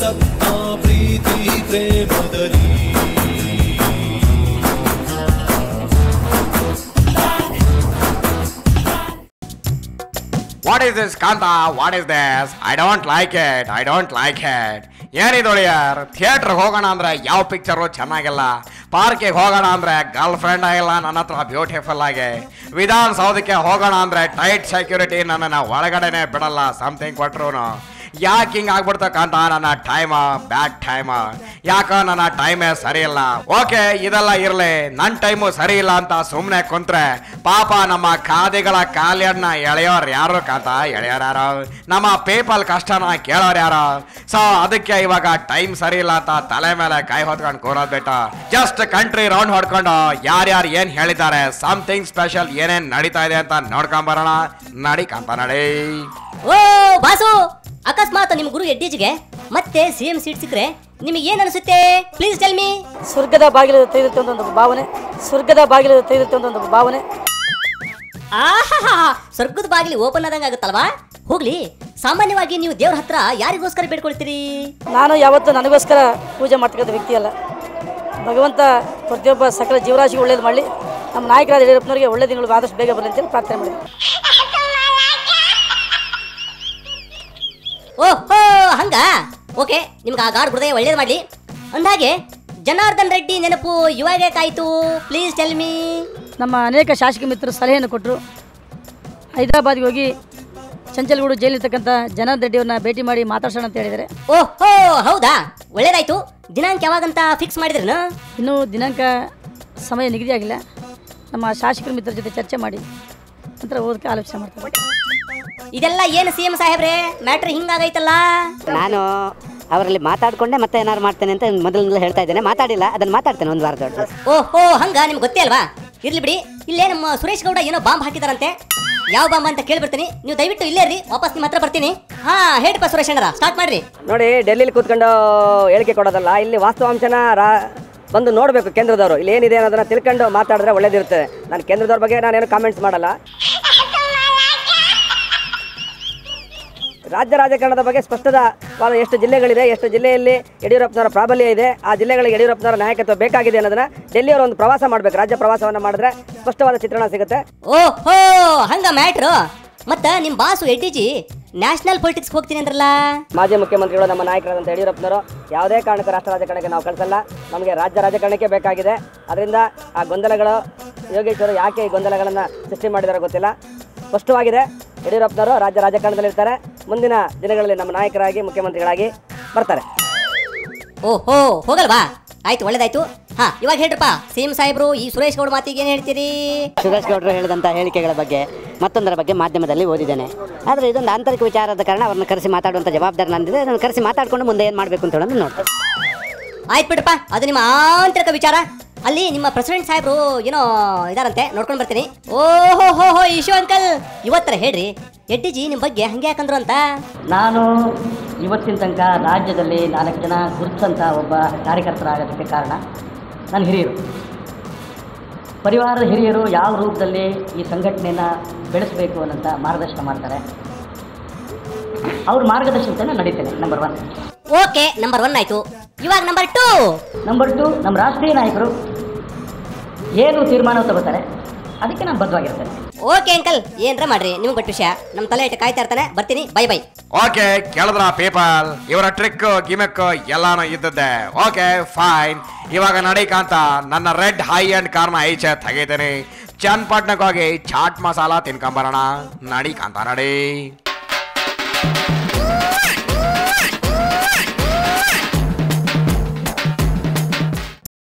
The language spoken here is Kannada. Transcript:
ಸಪ್ತ ಪ್ರೀತಿ ಪ್ರೇಮದಲ್ಲಿ What is this, Kanta? What is this? I don't like it. I don't like it. ಏನಿದೋಳಿ ಯಾರ್ ಥಿಯೇಟ್ರಿಗೆ ಹೋಗೋಣ ಅಂದ್ರೆ ಯಾವ ಪಿಕ್ಚರು ಚೆನ್ನಾಗಿಲ್ಲ, ಪಾರ್ಕಿಗೆ ಹೋಗೋಣ ಅಂದ್ರೆ ಗರ್ಲ್ ಫ್ರೆಂಡ್ ಆಗಿಲ್ಲ ನನ್ನ ಹತ್ರ ಬ್ಯೂಟಿಫುಲ್ ಆಗಿ, ವಿಧಾನಸೌಧಕ್ಕೆ ಹೋಗೋಣ ಅಂದ್ರೆ ಟೈಟ್ ಸೆಕ್ಯೂರಿಟಿ ನನ್ನನ್ನು ಒಳಗಡೆನೆ ಬಿಡಲ್ಲ ಸಮಥಿಂಗ್ ಕೊಟ್ರು. ಯಾಕೆ ಹಿಂಗೆ ಆಗ್ಬಿಡ್ತ ಕಾಂತ, ನನ್ನ ಟೈಮ ಬ್ಯಾಡ್ ಟೈಮ, ಯಾಕ ನನ್ನ ಟೈಮೇ ಸರಿ ಇಲ್ಲ. ಓಕೆ ಇದೆಲ್ಲ ಇರಲಿ, ನನ್ನ ಟೈಮು ಸರಿ ಇಲ್ಲ ಅಂತ ಸುಮ್ಮನೆ ಕುಂತ್ರೆ ಪಾಪ ನಮ್ಮ ಖಾದಿಗಳ ಕಾಲಿಯನ್ನ ಎಳೆಯೋರು ಯಾರು ಕಾಂತ, ಎಳೆಯೋರು ಯಾರು, ನಮ್ಮ ಪೇಪಲ್ ಕಷ್ಟನ ಕೇಳೋರು ಯಾರು. ಸೊ ಅದಕ್ಕೆ ಇವಾಗ ಟೈಮ್ ಸರಿ ಇಲ್ಲ ಅಂತ ತಲೆ ಮೇಲೆ ಕೈ ಹೊತ್ಕೊಂಡು ಕೂರೋದ್ ಬಿಟ್ಟು ಜಸ್ಟ್ ಕಂಟ್ರಿ ರೌಂಡ್ ಹೊಡ್ಕೊಂಡು ಯಾರ್ಯಾರು ಏನ್ ಹೇಳಿದ್ದಾರೆ, ಸಮಥಿಂಗ್ ಸ್ಪೆಷಲ್ ಏನೇನ್ ನಡೀತಾ ಇದೆ ಅಂತ ನೋಡ್ಕೊಂಬರೋಣ. ನಡಿ ಕಾಂತ ನಡಿ. ಓ ಬಾಸು, ಅಕಸ್ಮಾತ್ ನಿಮ್ ಗುರು ಎಡ್ಡಿಜಿಗೆ ಮತ್ತೆ ಸಿಎಂ ಸೀಟ್ ಸಿಕ್ಕರೆ ನಿಮಗೆ ಏನ್ ಅನಿಸುತ್ತೆ? Please tell me. ಸ್ವರ್ಗದ ಬಾಗಿಲು ತೆರೆಯುತ್ತೆ ಅಂತ ಒಂದು ಭಾವನೆ, ಸ್ವರ್ಗದ ಬಾಗಿಲು ತೆರೆಯುತ್ತೆ ಅಂತ ಒಂದು ಭಾವನೆ. ಆಹಾ, ಸ್ವರ್ಗದ ಬಾಗಿಲು ಓಪನ್ ಆದಂಗ ಆಗುತ್ತಲ್ವಾ. ಹೋಗ್ಲಿ, ಸಾಮಾನ್ಯವಾಗಿ ನೀವು ದೇವ್ರ ಹತ್ರ ಯಾರಿಗೋಸ್ಕರ ಬೇಡ್ಕೊಳ್ತೀರಿ? ನಾನು ಯಾವತ್ತೂ ನನಗೋಸ್ಕರ ಪೂಜೆ ಮಾಡ್ತಕ್ಕಂಥ ವ್ಯಕ್ತಿ ಅಲ್ಲ. ಭಗವಂತ ಪ್ರತಿಯೊಬ್ಬ ಸಕಲ ಜೀವರಾಶಿಗೆ ಒಳ್ಳೇದು ಮಾಡಲಿ, ನಮ್ಮ ನಾಯಕರಾದ ಯಡಿಯೂರಪ್ಪನವರಿಗೆ ಒಳ್ಳೆ ದಿನಗಳು ಆದಷ್ಟು ಬೇಗ ಬರಲಿ ಅಂತೇಳಿ ಪ್ರಾರ್ಥನೆ ಮಾಡಿದೆ. ಓಹೋ ಹಂಗ, ಓಕೆ, ನಿಮ್ಗೆ ಆ ಗಾಡ್ ಹೃದಯ ಒಳ್ಳೇದು ಮಾಡಲಿ. ಅಂದಾಗೆ ಜನಾರ್ದನ್ ರೆಡ್ಡಿ ನೆನಪು ಇವಾಗೆ ಕಾಯ್ತು. Please tell me. ನಮ್ಮ ಅನೇಕ ಶಾಸಕ ಮಿತ್ರರು ಸಲಹೆಯನ್ನು ಕೊಟ್ಟರು. ಹೈದರಾಬಾದ್ಗೆ ಹೋಗಿ ಚಂಚಲ್ಗೂಡು ಜೈಲಿರ್ತಕ್ಕಂಥ ಜನಾರ್ದನ್ ರೆಡ್ಡಿಯವ್ರನ್ನ ಭೇಟಿ ಮಾಡಿ ಮಾತಾಡ್ಸೋಣ ಅಂತ ಹೇಳಿದ್ದಾರೆ. ಓಹೋ ಹೌದಾ, ಒಳ್ಳೇದಾಯ್ತು. ದಿನಾಂಕ ಯಾವಾಗಂತ ಫಿಕ್ಸ್ ಮಾಡಿದ್ರೇನು? ಇನ್ನೂ ದಿನಾಂಕ ಸಮಯ ನಿಗದಿ ಆಗಿಲ್ಲ. ನಮ್ಮ ಶಾಸಕರ ಮಿತ್ರರ ಜೊತೆ ಚರ್ಚೆ ಮಾಡಿ ನಂತರ ಓದಕ್ಕೆ ಆಲೋಚನೆ ಮಾಡ್ತಾರೆ. ಇದೆಲ್ಲ ಏನು ಸಿಎಂ ಸಾಹೇಬ್ರೆ, ಮ್ಯಾಟ್ರ್ ಹಿಂಗಾಗೈತಲ್ಲ? ನಾನು ಅವರಲ್ಲಿ ಮಾತಾಡ್ಕೊಂಡೆ ಮತ್ತೆ ಏನಾರು ಮಾಡ್ತೇನೆ ಅಂತ ಮೊದಲಿಂದಲೇ ಹೇಳ್ತಾ ಇದ್ದೇನೆ. ಮಾತಾಡಿಲ್ಲ, ಅದನ್ನು ಮಾತಾಡ್ತೇನೆ ಒಂದು ವಾರದೊಳಗೆ. ಓಹೋ ಹಂಗ, ನಿಮ್ಗೆ ಗೊತ್ತೇ ಅಲ್ವಾ? ಇರ್ಲಿ ಬಿಡಿ. ಇಲ್ಲೇ ನಮ್ಮ ಸುರೇಶ್ ಗೌಡ ಏನೋ ಬಾಂಬ್ ಹಾಕಿದಾರಂತೆ. ಯಾವ ಬಾಂಬ್ ಅಂತ ಕೇಳ್ಬಿಡ್ತೀನಿ, ನೀವು ದಯವಿಟ್ಟು ಇಲ್ಲೇ ರೀ, ವಾಪಸ್ ನಿಮ್ಮ ಹತ್ರ ಬರ್ತೀನಿ. ಹಾ ಹೇಳಪ್ಪ ಸುರೇಶ್ ಅಣ್ಣರ, ಸ್ಟಾರ್ಟ್ ಮಾಡ್ರಿ. ನೋಡಿ, ಡೆಲ್ಲಿಲಿ ಕೂತ್ಕೊಂಡು ಹೇಳಿಕೆ ಕೊಡೋದಲ್ಲ, ಇಲ್ಲಿ ವಾಸ್ತವಾಂಶನ ಬಂದು ನೋಡಬೇಕು ಕೇಂದ್ರದವರು. ಇಲ್ಲಿ ಏನಿದೆ ಅನ್ನೋದನ್ನ ತಿಳ್ಕೊಂಡು ಮಾತಾಡಿದ್ರೆ ಒಳ್ಳೇದಿರುತ್ತೆ. ನಾನು ಕೇಂದ್ರದವ್ರ ಬಗ್ಗೆ ನಾನೇನು ಕಾಮೆಂಟ್ಸ್ ಮಾಡಲ್ಲ. ರಾಜ್ಯ ರಾಜಕಾರಣದ ಬಗ್ಗೆ ಸ್ಪಷ್ಟವಾದ ಎಷ್ಟು ಜಿಲ್ಲೆಗಳಿದೆ, ಎಷ್ಟು ಜಿಲ್ಲೆಯಲ್ಲಿ ಯಡಿಯೂರಪ್ಪನವರ ಪ್ರಾಬಲ್ಯ ಇದೆ, ಆ ಜಿಲ್ಲೆಗಳಿಗೆ ಯಡಿಯೂರಪ್ಪನವರ ನಾಯಕತ್ವ ಬೇಕಾಗಿದೆ ಅನ್ನೋದನ್ನ ಡೆಲ್ಲಿಯವರು ಒಂದು ಪ್ರವಾಸ ಮಾಡಬೇಕು. ರಾಜ್ಯ ಪ್ರವಾಸವನ್ನು ಮಾಡಿದ್ರೆ ಸ್ಪಷ್ಟವಾದ ಚಿತ್ರಣ ಸಿಗುತ್ತೆ. ಓಹೋ ಹಂಗ ಮ್ಯಾಟ್ರು. ಮತ್ತ ನಿಮ್ ಬಾಸು ಎಡ್ಡಿಜಿ ನ್ಯಾಷನಲ್ ಪೊಲಿಟಿಕ್ಸ್ ಹೋಗ್ತೀನಿ ಅಂದ್ರಲ್ಲ? ಮಾಜಿ ಮುಖ್ಯಮಂತ್ರಿಗಳು ನಮ್ಮ ನಾಯಕರಾದಂಥ ಯಡಿಯೂರಪ್ಪನವರು ಯಾವುದೇ ಕಾರಣಕ್ಕೂ ರಾಷ್ಟ್ರ ರಾಜಕಾರಣಕ್ಕೆ ನಾವು ಕಳಿಸಲ್ಲ. ನಮಗೆ ರಾಜ್ಯ ರಾಜಕಾರಣಕ್ಕೆ ಬೇಕಾಗಿದೆ. ಅದರಿಂದ ಆ ಗೊಂದಲಗಳು, ಯೋಗೇಶ್ವರು ಯಾಕೆ ಈ ಗೊಂದಲಗಳನ್ನು ಸೃಷ್ಟಿ ಮಾಡಿದಾರೋ ಗೊತ್ತಿಲ್ಲ. ಸ್ಪಷ್ಟವಾಗಿದೆ, ಯಡಿಯೂರಪ್ಪನವರು ರಾಜ್ಯ ರಾಜಕಾರಣದಲ್ಲಿರ್ತಾರೆ. ಮುಂದಿನ ದಿನಗಳಲ್ಲಿ ನಮ್ಮ ನಾಯಕರಾಗಿ ಮುಖ್ಯಮಂತ್ರಿಗಳಾಗಿ ಬರ್ತಾರೆ. ಓಹೋ ಹೋಗಲ್ವಾ? ಆಯ್ತು, ಒಳ್ಳೇದಾಯ್ತು. ಹಾ ಇವಾಗ ಹೇಳ್ರಪ್ಪ ಸಿಎಂ ಸಾಹೇಬ್ರು, ಈ ಸುರೇಶ್ ಗೌಡ ಮಾತಿಗೆ ಏನು ಹೇಳ್ತೀರಿ? ಸುರೇಶ್ ಗೌಡರು ಹೇಳಿದಂಥ ಹೇಳಿಕೆಗಳ ಬಗ್ಗೆ ಮತ್ತೊಂದರ ಬಗ್ಗೆ ಮಾಧ್ಯಮದಲ್ಲಿ ಓದಿದ್ದೇನೆ. ಆದರೆ ಇದೊಂದು ಆಂತರಿಕ ವಿಚಾರದ ಕಾರಣ ಅವ್ರನ್ನ ಕರೆಸಿ ಮಾತಾಡುವಂಥ ಜವಾಬ್ದಾರಿ ನಂದಿದೆ. ಅದನ್ನು ಕರೆಸಿ ಮಾತಾಡಿಕೊಂಡು ಮುಂದೆ ಏನು ಮಾಡಬೇಕು ಅಂತ ಹೇಳೋದು ನೋಡ್ತಾರೆ. ಆಯ್ತು ಬಿಡಪ್ಪ, ಅದು ನಿಮ್ಮ ಆಂತರಿಕ ವಿಚಾರ. ಅಲ್ಲಿ ನಿಮ್ಮ ಪ್ರೆಸಿಡೆಂಟ್ ಸಾಹೇಬ್ರು ಏನೋ ಇದಾರಂತೆ, ನೋಡ್ಕೊಂಡು ಬರ್ತೀನಿ. ಓಹೋ ಹೋ ಹೋ ಇಶು ಅಂಕಲ್, ಇವತ್ತರ ಹೇಳ್ರಿ, ಎಡ್ಡಿಜಿ ನಿಮ್ಮ ಬಗ್ಗೆ ಹಂಗೆ ಯಾಕಂದ್ರು ಅಂತ? ನಾನು ಇವತ್ತಿನ ತನಕ ರಾಜ್ಯದಲ್ಲಿ 4 ಜನ ಗುರುತಂಥ ಒಬ್ಬ ಕಾರ್ಯಕರ್ತರಾಗೋದಕ್ಕೆ ಕಾರಣ ನನ್ನ ಹಿರಿಯರು. ಪರಿವಾರದ ಹಿರಿಯರು ಯಾವ ರೂಪದಲ್ಲಿ ಈ ಸಂಘಟನೆಯನ್ನು ಬೆಳೆಸಬೇಕು ಅನ್ನೋಂಥ ಮಾರ್ಗದರ್ಶನ ಮಾಡ್ತಾರೆ. ಅವ್ರ ಮಾರ್ಗದರ್ಶನದಲ್ಲಿ ನಡೀತೇನೆ. ನಂಬರ್ 1. ಓಕೆ, ನಂಬರ್ 1 ಆಯ್ತು. ಇವಾಗ ನಂಬರ್ 2. ನಂಬರ್ 2, ನಮ್ಮ ರಾಷ್ಟ್ರೀಯ ನಾಯಕರು ಏನು ತೀರ್ಮಾನ ತಗೋತಾರೆ ಅದಕ್ಕೆ ನಾನು ಬದ್ಧವಾಗಿರ್ತೇನೆ. ಓಕೆ ಅಂಕಲ್, ಏನ್ರ ಮಾಡ್ರಿ, ನಿಮ್ಗೆ ಬಿಟ್ಟು ವಿಷಯ. ನಮ್ಮ ತಲೆ ಇಟ್ಟು ಕಾಯ್ತಾ ಇರ್ತಾನೆ, ಬರ್ತೀನಿ. Bye bye. ಓಕೆ, ಕೇಳಿದ್ರ ಪೀಪಲ್, ಇವರ ಟ್ರಿಕ್ ಗಿಮಿಕ್ ಎಲ್ಲಾನು ಇದ್ದದ್ದೆ. ಓಕೆ ಫೈನ್, ಇವಾಗ ನಡಿಕಂತ ನನ್ನ ರೆಡ್ ಹೈ ಅಂಡ್ ಕಾರ್ನ ಐಚೆ ತೆಗಿತೀನಿ. ಚನ್ನಪಟ್ಟಣಕ್ಕೆ ಹೋಗಿ ಚಾಟ್ ಮಸಾಲ ತಿನ್ಕೊಂಬರೋಣ. ನಡಿಕಂತ ನಡಿ.